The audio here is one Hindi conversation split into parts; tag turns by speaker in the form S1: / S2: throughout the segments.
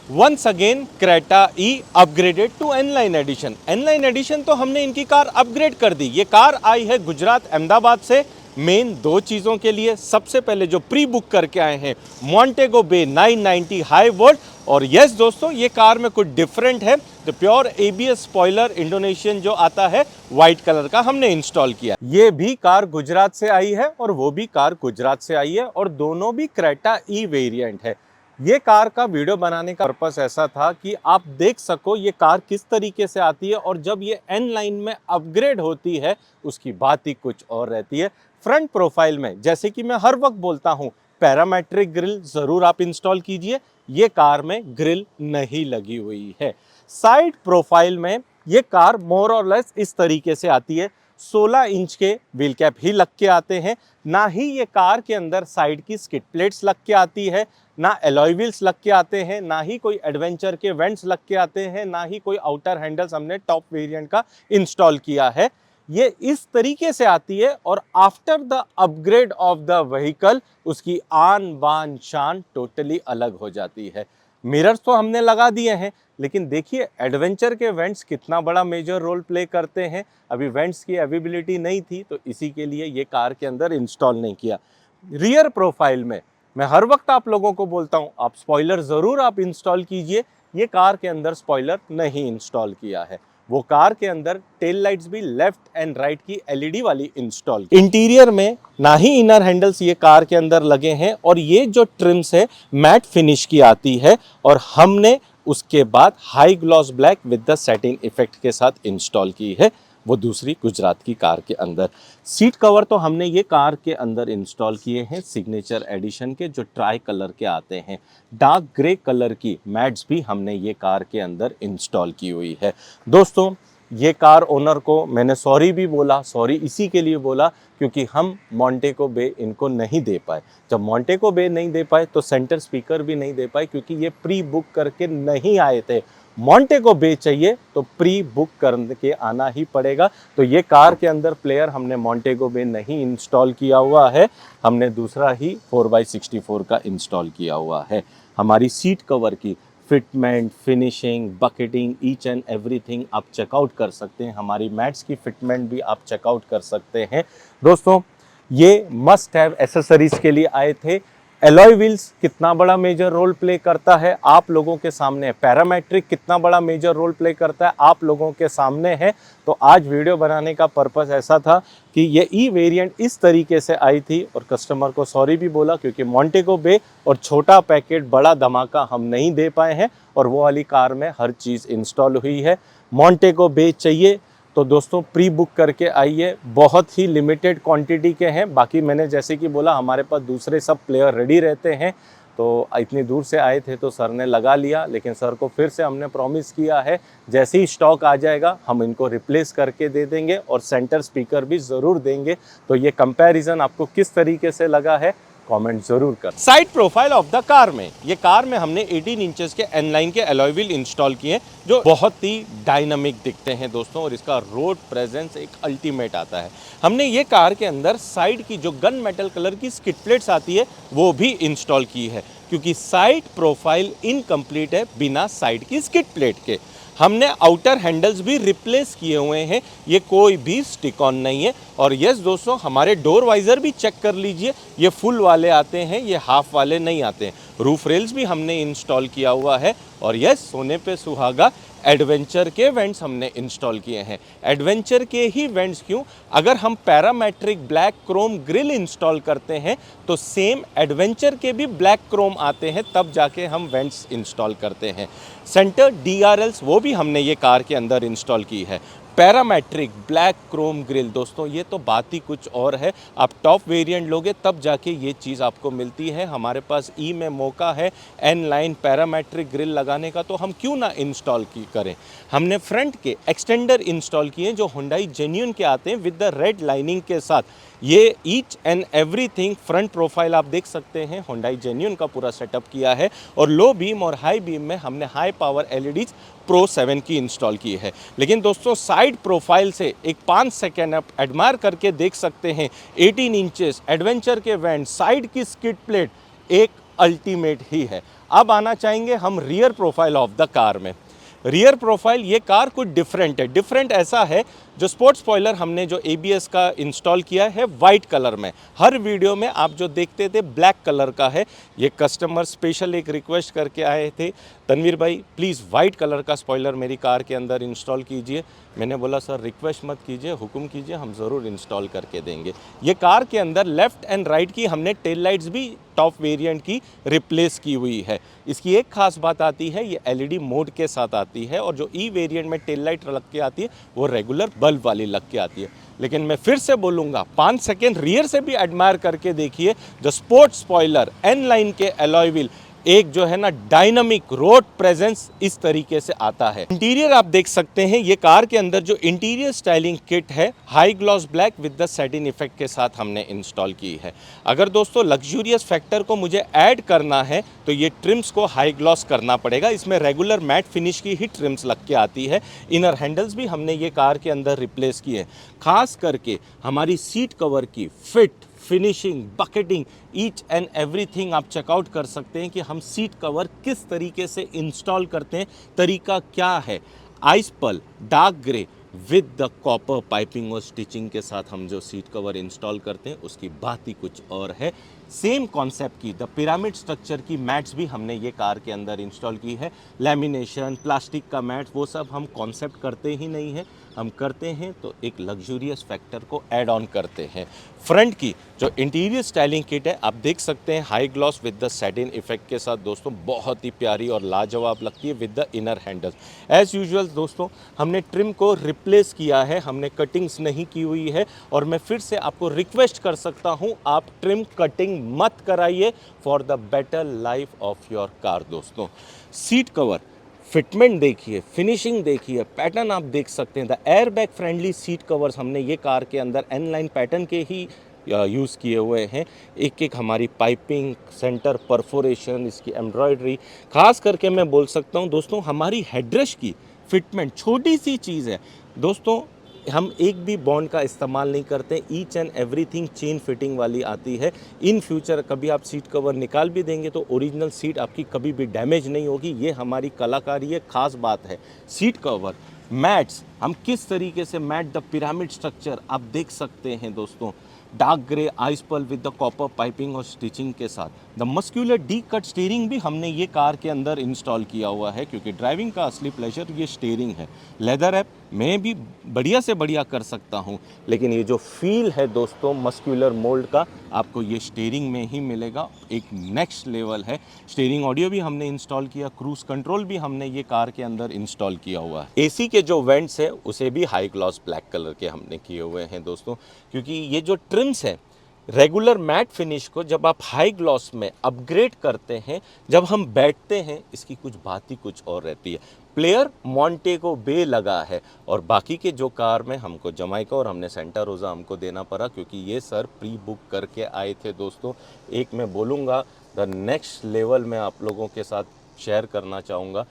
S1: Once again Creta E upgraded to N line edition. N line edition तो हमने इनकी कार अपग्रेड कर दी। ये कार आई है गुजरात अहमदाबाद से मेन दो चीज़ों के लिए। सबसे पहले जो प्री बुक करके आए हैं मॉन्टेगो बे 990 हाई वोल्ट। और यस दोस्तों, ये कार में कुछ डिफरेंट है। तो प्योर एबीएस स्पॉइलर इंडोनेशियन जो आता है व्हाइट कलर का हमने इंस्टॉल किया। ये भी कार गुजरात से आई है और वो भी कार गुजरात से आई है और दोनों भी क्रेटा ई वेरिएंट है। ये कार का वीडियो बनाने का पर्पस ऐसा था कि आप देख सको ये कार किस तरीके से आती है और जब ये एन लाइन में अपग्रेड होती है उसकी बात ही कुछ और रहती है। फ्रंट प्रोफाइल में जैसे कि मैं हर वक्त बोलता हूं, पैरामेट्रिक ग्रिल जरूर आप इंस्टॉल कीजिए। ये कार में ग्रिल नहीं लगी हुई है। साइड प्रोफाइल में ये कार मोर और लेस इस तरीके से आती है। 16 इंच के व्हील कैप ही लग के आते हैं। ना ही ये कार के अंदर साइड की स्किड प्लेट्स लग के आती है, ना एलॉय व्हील्स लग के आते हैं, ना ही कोई एडवेंचर के वेंट्स लग के आते हैं, ना ही कोई आउटर हैंडल्स हमने टॉप वेरिएंट का इंस्टॉल किया है। ये इस तरीके से आती है और after the upgrade of the vehicle उसकी आन बान शान टोटली अलग हो जाती है। मिरर्स तो हमने लगा दिए हैं, लेकिन देखिए एडवेंचर के वेंट्स कितना बड़ा मेजर रोल प्ले करते हैं। अभी वेंट्स की अवेलेबिलिटी नहीं थी तो इसी के लिए ये कार के अंदर इंस्टॉल नहीं किया। रियर प्रोफाइल में मैं हर वक्त आप लोगों को बोलता हूं, आप स्पॉइलर जरूर आप इंस्टॉल कीजिए। ये कार के अंदर स्पॉइलर नहीं इंस्टॉल किया है। वो कार के अंदर टेल लाइट्स भी लेफ्ट एंड राइट की एलईडी वाली इंस्टॉल। इंटीरियर में ना ही इनर हैंडल्स ये कार के अंदर लगे हैं और ये जो ट्रिम्स है मैट फिनिश की आती है और हमने उसके बाद high gloss black with the satin effect के साथ इंस्टॉल की है, वो दूसरी गुजरात की कार के अंदर। सीट कवर तो हमने ये कार के अंदर इंस्टॉल किए हैं सिग्नेचर एडिशन के, जो ट्राई कलर के आते हैं। डार्क ग्रे कलर की मैट्स भी हमने ये कार के अंदर इंस्टॉल की हुई है। दोस्तों, ये कार ओनर को मैंने सॉरी भी बोला। सॉरी इसी के लिए बोला क्योंकि हम मॉन्टेगो बे इनको नहीं दे पाए। जब मॉन्टेगो बे नहीं दे पाए तो सेंटर स्पीकर भी नहीं दे पाए क्योंकि ये प्री बुक करके नहीं आए थे। मॉन्टेगो बे चाहिए तो प्री बुक करके आना ही पड़ेगा। तो ये कार के अंदर प्लेयर हमने मॉन्टेगो बे नहीं इंस्टॉल किया हुआ है, हमने दूसरा ही 4x64 का इंस्टॉल किया हुआ है। हमारी सीट कवर की fitment, finishing, bucketing, each and everything आप चेकआउट कर सकते हैं। हमारी मैट्स की फिटमेंट भी आप चेकआउट कर सकते हैं। दोस्तों, ये मस्ट हैव एसेसरीज के लिए आए थे। एलॉय व्हील्स कितना बड़ा मेजर रोल प्ले करता है आप लोगों के सामने, पैरामेट्रिक कितना बड़ा मेजर रोल प्ले करता है आप लोगों के सामने है। तो आज वीडियो बनाने का पर्पस ऐसा था कि ये ई वेरिएंट इस तरीके से आई थी और कस्टमर को सॉरी भी बोला क्योंकि मॉन्टेगो बे और छोटा पैकेट बड़ा धमाका हम नहीं दे पाए हैं और वो वाली कार में हर चीज़ इंस्टॉल हुई है। मॉन्टेगो बे चाहिए तो दोस्तों प्री बुक करके आइए, बहुत ही लिमिटेड क्वांटिटी के हैं। बाकी मैंने जैसे कि बोला हमारे पास दूसरे सब प्लेयर रेडी रहते हैं। तो इतनी दूर से आए थे तो सर ने लगा लिया, लेकिन सर को फिर से हमने प्रॉमिस किया है जैसे ही स्टॉक आ जाएगा हम इनको रिप्लेस करके दे देंगे और सेंटर स्पीकर भी ज़रूर देंगे। तो ये कंपैरिजन आपको किस तरीके से लगा है कमेंट जरूर कर। Side profile of the car में, ये कार में हमने 18 इंचेस के एन लाइन के एलॉय व्हील इंस्टॉल किए जो बहुत ही डायनामिक दिखते हैं दोस्तों और इसका रोड प्रेजेंस एक अल्टीमेट आता है। हमने ये कार के अंदर साइड की जो गन मेटल कलर की स्किड प्लेट्स आती है वो भी इंस्टॉल की है क्योंकि साइड प्रोफाइल इनकम्प्लीट है बिना साइड की स्किड प्लेट के। हमने आउटर हैंडल्स भी रिप्लेस किए हुए हैं, ये कोई भी स्टिक ऑन नहीं है। और यस दोस्तों, हमारे डोर वाइजर भी चेक कर लीजिए, ये फुल वाले आते हैं, ये हाफ वाले नहीं आते हैं। रूफ रेल्स भी हमने इंस्टॉल किया हुआ है और यस, सोने पे सुहागा, एडवेंचर के वेंट्स हमने इंस्टॉल किए हैं। एडवेंचर के ही वेंट्स क्यों, अगर हम parametric black Chrome grill install करते हैं तो सेम एडवेंचर के भी ब्लैक क्रोम आते हैं, तब जाके हम वेंट्स इंस्टॉल करते हैं। सेंटर DRLs वो भी हमने ये कार के अंदर इंस्टॉल की है। पैरामेट्रिक ब्लैक क्रोम ग्रिल दोस्तों, ये तो बात ही कुछ और है। आप टॉप वेरिएंट लोगे तब जाके ये चीज़ आपको मिलती है। हमारे पास ई में मौका है एन लाइन पैरामेट्रिक ग्रिल लगाने का, तो हम क्यों ना इंस्टॉल करें। हमने फ्रंट के एक्सटेंडर इंस्टॉल किए जो हुंडई जेन्युइन के आते हैं विद द रेड लाइनिंग के साथ। ये each and everything front profile आप देख सकते हैं, हुंडई जेन्युइन का पूरा सेटअप किया है। और लो बीम और हाई बीम में हमने हाई पावर LEDs Pro 7 की इंस्टॉल की है। लेकिन दोस्तों, साइड प्रोफाइल से एक 5 सेकेंड आप एडमायर करके देख सकते हैं। 18 इंचेस एडवेंचर के वेंट, साइड की स्किड प्लेट एक अल्टीमेट ही है। अब आना चाहेंगे हम rear profile of the car में। रियर प्रोफाइल ये कार कुछ डिफरेंट है। डिफरेंट ऐसा है, जो स्पोर्ट्स स्पॉइलर हमने जो ABS का इंस्टॉल किया है वाइट कलर में, हर वीडियो में आप जो देखते थे ब्लैक कलर का है। ये कस्टमर स्पेशल एक रिक्वेस्ट करके आए थे, तनवीर भाई प्लीज़ वाइट कलर का स्पॉइलर मेरी कार के अंदर इंस्टॉल कीजिए। मैंने बोला सर रिक्वेस्ट मत कीजिए, हुक्म कीजिए, हम ज़रूर इंस्टॉल करके देंगे। ये कार के अंदर लेफ़्ट एंड राइट की हमने टेल लाइट्स भी टॉप वेरिएंट की रिप्लेस की हुई है। इसकी एक खास बात आती है, ये LED मोड के साथ आती है, और जो E वेरिएंट में टेल लाइट लग के आती है वो रेगुलर बल्ब वाली लग के आती है। लेकिन मैं फिर से बोलूँगा 5 सेकेंड रियर से भी एडमायर करके देखिए, जो स्पोर्ट्स स्पॉइलर N लाइन के अलॉय व्हील, एक जो है ना डायनामिक रोड प्रेजेंस इस तरीके से आता है। इंटीरियर आप देख सकते हैं, ये कार के अंदर जो इंटीरियर स्टाइलिंग किट है high gloss black with the satin effect के साथ हमने इंस्टॉल की है। अगर दोस्तों लग्जूरियस फैक्टर को मुझे ऐड करना है तो ये ट्रिम्स को हाई ग्लॉस करना पड़ेगा। इसमें रेगुलर मैट फिनिश की ही ट्रिम्स लग के आती है। इनर हैंडल्स भी हमने ये कार के अंदर रिप्लेस किए हैं। खास करके हमारी सीट कवर की fit, finishing, bucketing, each and everything आप चेकआउट कर सकते हैं कि हम सीट कवर किस तरीके से इंस्टॉल करते हैं, तरीका क्या है। Ice pearl dark grey with the copper piping और स्टिचिंग के साथ हम जो सीट कवर इंस्टॉल करते हैं उसकी बात ही कुछ और है। सेम कॉन्सेप्ट की द पिरामिड स्ट्रक्चर की मैट्स भी हमने ये कार के अंदर इंस्टॉल की है। लैमिनेशन, प्लास्टिक का मैट, वो सब हम कॉन्सेप्ट करते ही नहीं है। हम करते हैं तो एक लग्जूरियस फैक्टर को ऐड ऑन करते हैं। फ्रंट की जो इंटीरियर स्टाइलिंग किट है आप देख सकते हैं high gloss with the satin effect के साथ दोस्तों, बहुत ही प्यारी और लाजवाब लगती है with the inner handles. As usual दोस्तों हमने ट्रिम को रिप्लेस किया है, हमने कटिंग्स नहीं की हुई है। और मैं फिर से आपको रिक्वेस्ट कर सकता हूँ, आप ट्रिम कटिंग मत कराइए for the better life of your car. दोस्तों सीट कवर फिटमेंट देखिए, फिनिशिंग देखिए, पैटर्न आप देख सकते हैं। The air bag friendly seat covers हमने ये कार के अंदर N लाइन पैटर्न के ही यूज़ किए हुए हैं। एक एक हमारी पाइपिंग, सेंटर परफोरेशन, इसकी एम्ब्रॉयडरी, खास करके मैं बोल सकता हूँ दोस्तों हमारी हेडरेस्ट की फिटमेंट छोटी सी चीज़ है दोस्तों, हम एक भी बॉन्ड का इस्तेमाल नहीं करते। Each and everything chain fitting वाली आती है। इन फ्यूचर कभी आप सीट कवर निकाल भी देंगे तो ओरिजिनल सीट आपकी कभी भी डैमेज नहीं होगी। ये हमारी कलाकारी है, खास बात है। सीट कवर, मैट्स, हम किस तरीके से मैट द पिरामिड स्ट्रक्चर आप देख सकते हैं दोस्तों, dark grey ice pearl with the copper piping और स्टिचिंग के साथ। The muscular D cut steering भी हमने ये कार के अंदर इंस्टॉल किया हुआ है, क्योंकि ड्राइविंग का असली प्लेजर ये स्टीयरिंग है। लेदर ऐप मैं भी बढ़िया से बढ़िया कर सकता हूँ, लेकिन ये जो फील है दोस्तों मस्क्यूलर मोल्ड का, आपको ये स्टीयरिंग में ही मिलेगा। एक नेक्स्ट लेवल है। स्टीयरिंग ऑडियो भी हमने इंस्टॉल किया, क्रूज कंट्रोल भी हमने ये कार के अंदर इंस्टॉल किया हुआ है। एसी के जो वेंट्स है उसे भी हाई ग्लॉस ब्लैक कलर के हमने किए हुए हैं दोस्तों, क्योंकि ये जो ट्रिम्स है रेगुलर मैट फिनिश को जब आप हाई ग्लॉस में अपग्रेड करते हैं, जब हम बैठते हैं, इसकी कुछ बात ही कुछ और रहती है। प्लेयर मॉन्टेगो बे लगा है, और बाकी के जो कार में हमको जमाइका और हमने सेंटा रोज़ा हमको देना पड़ा, क्योंकि ये सर प्री बुक करके आए थे दोस्तों। एक मैं बोलूँगा द नेक्स्ट लेवल में आप लोगों के साथ शेयर करना चाहूँगा।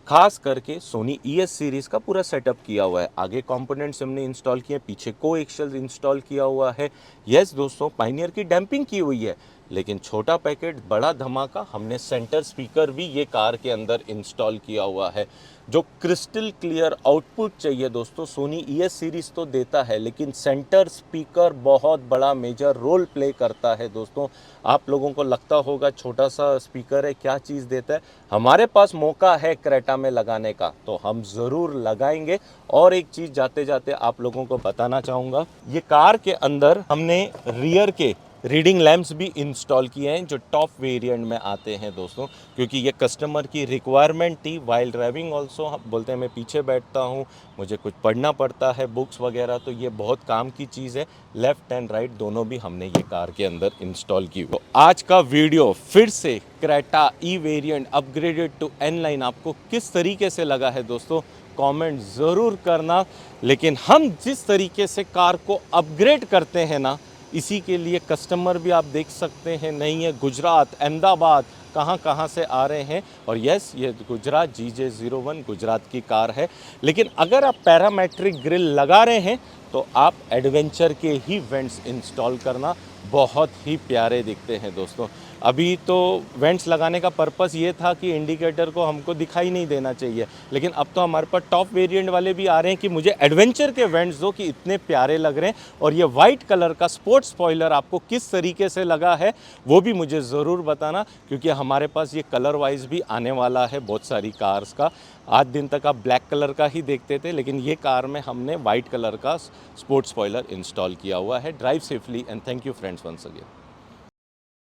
S1: खास करके सोनी ES सीरीज़ का पूरा सेटअप किया हुआ है। आगे कंपोनेंट्स हमने इंस्टॉल किए, पीछे कोएक्सियल इंस्टॉल किया हुआ है। यस दोस्तों, पायनियर की डैम्पिंग की हुई है, लेकिन छोटा पैकेट बड़ा धमाका, हमने सेंटर स्पीकर भी ये कार के अंदर इंस्टॉल किया हुआ है। जो क्रिस्टल क्लियर आउटपुट चाहिए दोस्तों, सोनी ES सीरीज़ तो देता है, लेकिन सेंटर स्पीकर बहुत बड़ा मेजर रोल प्ले करता है दोस्तों। आप लोगों को लगता होगा छोटा सा स्पीकर है, क्या चीज़ देता है। हमारे पास मौका है क्रेटा में लगाने का, तो हम ज़रूर लगाएंगे। और एक चीज़ जाते जाते आप लोगों को बताना चाहूँगा, ये कार के अंदर हमने रियर के रीडिंग लैंप्स भी इंस्टॉल किए हैं, जो टॉप वेरिएंट में आते हैं दोस्तों, क्योंकि ये कस्टमर की रिक्वायरमेंट थी। वाइल ड्राइविंग ऑल्सो बोलते हैं मैं पीछे बैठता हूँ, मुझे कुछ पढ़ना पड़ता है, बुक्स वगैरह, तो ये बहुत काम की चीज़ है। लेफ़्ट एंड राइट दोनों भी हमने ये कार के अंदर इंस्टॉल की। तो आज का वीडियो फिर से Creta E variant upgraded to N line आपको किस तरीके से लगा है दोस्तों, कमेंट ज़रूर करना। लेकिन हम जिस तरीके से कार को अपग्रेड करते हैं ना, इसी के लिए कस्टमर भी आप देख सकते हैं, नहीं है गुजरात, अहमदाबाद, कहाँ से आ रहे हैं। और यस, ये गुजरात GJ01 गुजरात की कार है। लेकिन अगर आप पैरामेट्रिक ग्रिल लगा रहे हैं तो आप एडवेंचर के ही वेंट्स इंस्टॉल करना, बहुत ही प्यारे दिखते हैं दोस्तों। अभी तो वेंट्स लगाने का पर्पस ये था कि इंडिकेटर को हमको दिखाई नहीं देना चाहिए, लेकिन अब तो हमारे पास टॉप वेरिएंट वाले भी आ रहे हैं कि मुझे एडवेंचर के वेंट्स दो कि इतने प्यारे लग रहे हैं। और ये वाइट कलर का स्पोर्ट्स स्पॉइलर आपको किस तरीके से लगा है वो भी मुझे ज़रूर बताना, क्योंकि हमारे पास ये कलर वाइज भी आने वाला है बहुत सारी कार्स का। आज दिन तक आप ब्लैक कलर का ही देखते थे, लेकिन ये कार में हमने वाइट कलर का स्पोर्ट्स स्पॉइलर इंस्टॉल किया हुआ है। Drive safely and thank you friends once again.